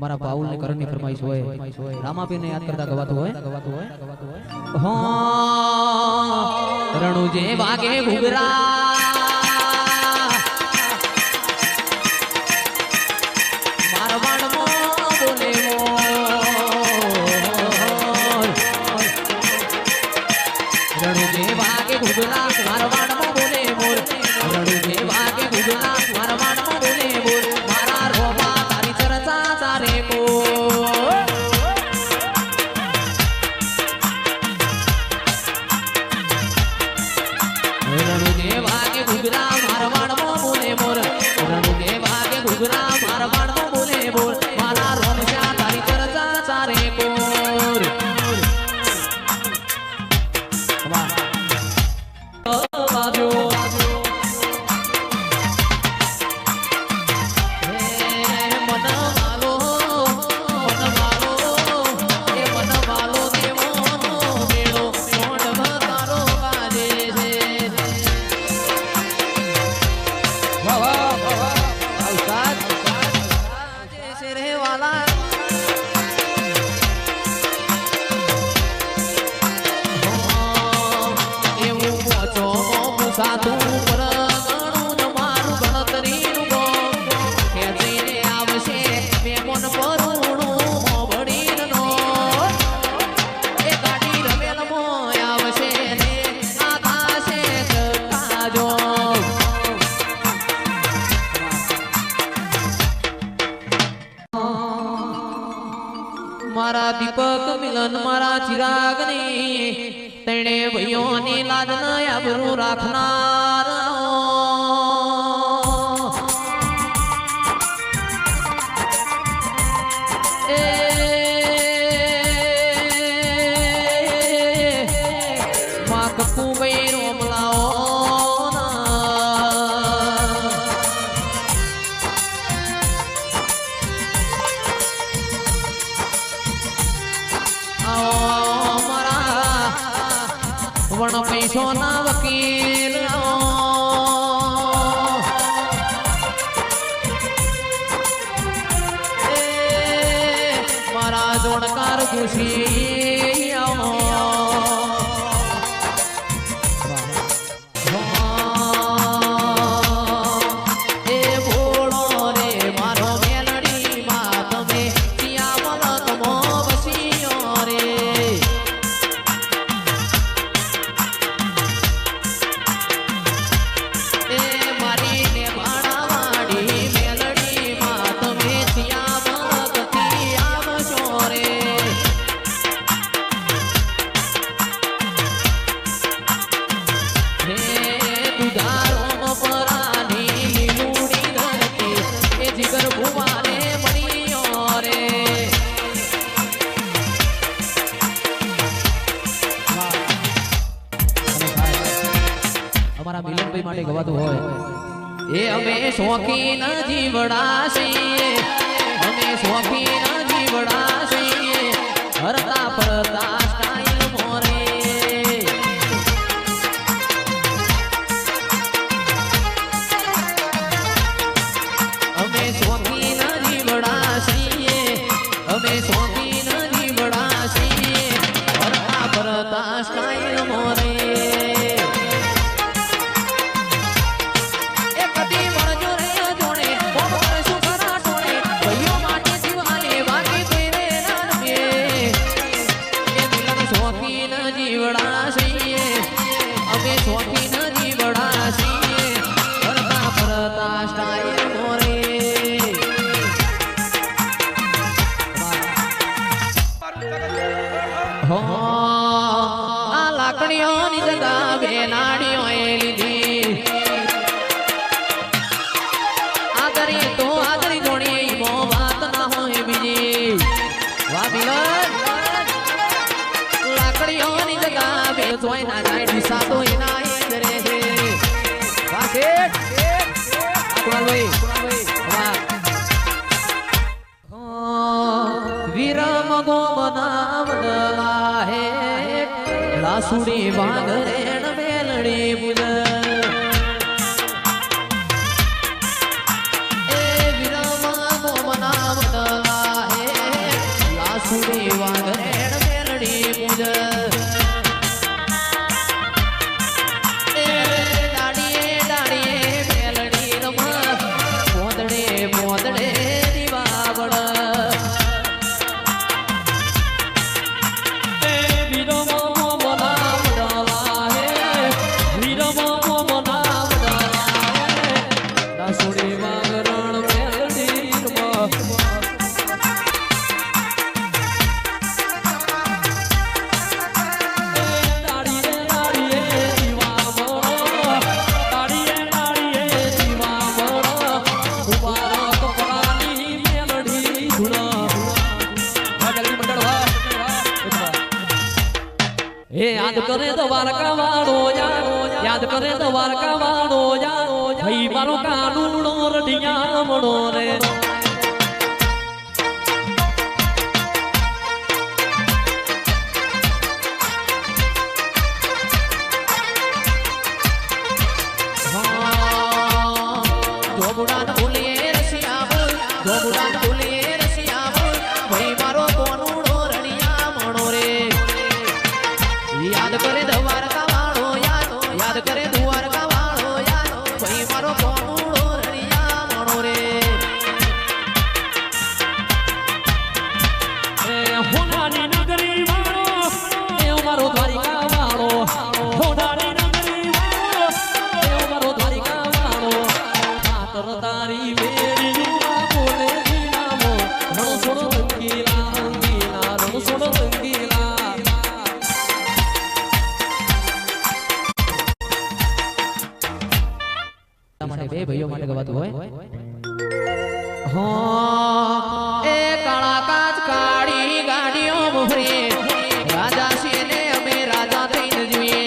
हमारा बाउल ने करण की फरमाइश होए रामापीर ने याद करता गवातो होए हां रणु जे वागे घुगरा मारवाड़ मो बोले मोर रणु जे वागे घुगरा मारवाड़ मो बोले मोर रणु जे वागे घुगरा मारवाड़ मो बोले मोर मारा रोबा तारी चर्चा चारे को रणु जे वागे घुगरा मारवाड़ मो बोले मोर रणु जे वागे घुगरा मारवाड़ मो बोले मोर मारा रोबा तारी चर्चा चारे को साधु पर गणु न मारू गणतरी नु गो के जईने आवशे मे मन परुणु मोबडी नो ए गाडी रमेल मो आवशे ने आकाशे काजो मारा दीपक मिलन मारा चिराग ने तेणे भैयों ने लाज न आबरू राखनार माँ कपू गई रोमलाओ वण पैसो ना वकील मारा जोड़कार खुशी हमारा मिलन भाई माटे गवातो होय ए अमे शौकीन जीवड़ा छीए अमे शौकीन जीवड़ा छीए हरता परता स्टाइल मोरे अमे शौकीन जीवड़ा छीए अमे शौकीन जीवड़ा छीए हरता परता स्टाइल मोरे लाकड़ियों जगह बेनाड़ियों लीधी आदरी तो आदरी जोड़ी मो बात ना हो बीजी वाह मिलन लाकड़ियों जगह बे जोई ना जाए दिशा तो इना इधरे वाह सेठ कुणाल भाई वाह वीरम गो बनावला है लासुड़ी वागरेण मेलड़ी बुझ ए विरमा गो बनावला है યાદ કરે દ્વારકા વાળો યાદ કરે દ્વારકા વાળો ભાઈ મારો કાનુડો રડિયા મણો રે ભાઈઓ માટે ગવાતું હોય એ કાળા કાચ કાળી ગાડીઓ મોહરે રાજા છે ને અમે રાજા થઈને જોઈએ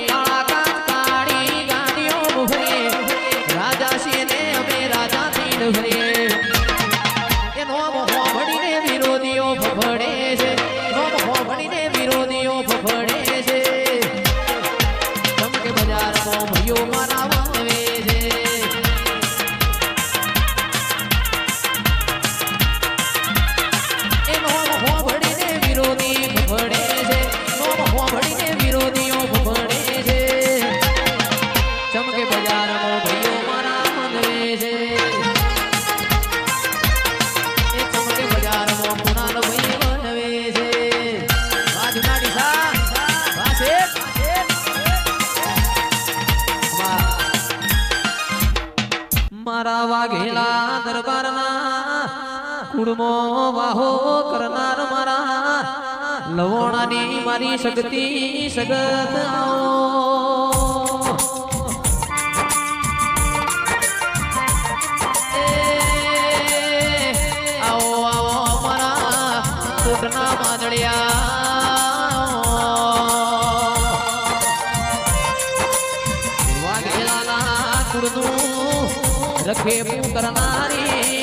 કાળા કાચ કાળી ગાડીઓ મોહરે રાજા છે ને અમે રાજા થઈને ભરે એનો મોહ ભણીને વિરોધીઓ ફફડે છે એનો મોહ ભણીને વિરોધીઓ ફફડે છે ચમકે બજારમાં ભાઈઓ મારા વવે છે મારા વાઘેલા દરબારના કુળમો વાહો કરનાર મારા લવોણાની મારી શક્તિ સગત આવો આવો મારા કોટના માદળિયા વાઘેલાના કુળનું રખે કરનારી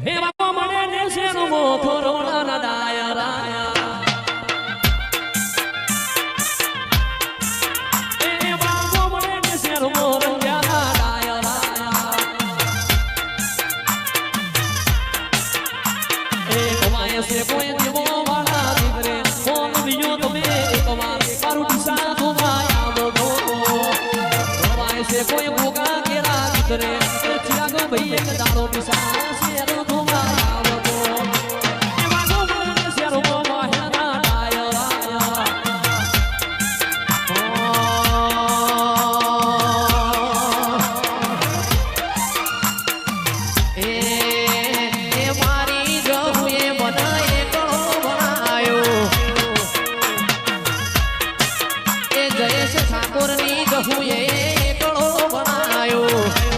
હે બાપા મને દેશે નો મોથો રોણા દાયરા હે બાપા મને દેશે નો મોરંગા દાયરા એ કમાય છે કોઈ દેવો કોઈ ભોગા કેરા વિતરે ચિરાગો ભાઈ એક દાડો નિશા શેરો ધોવા આવતો એવા ગોમન શેરો મોહના ડાયરા એ મારી જહુએ બનાય કણો બનાયો એ જયેશ ઠાકોરની જહુએ બનાયો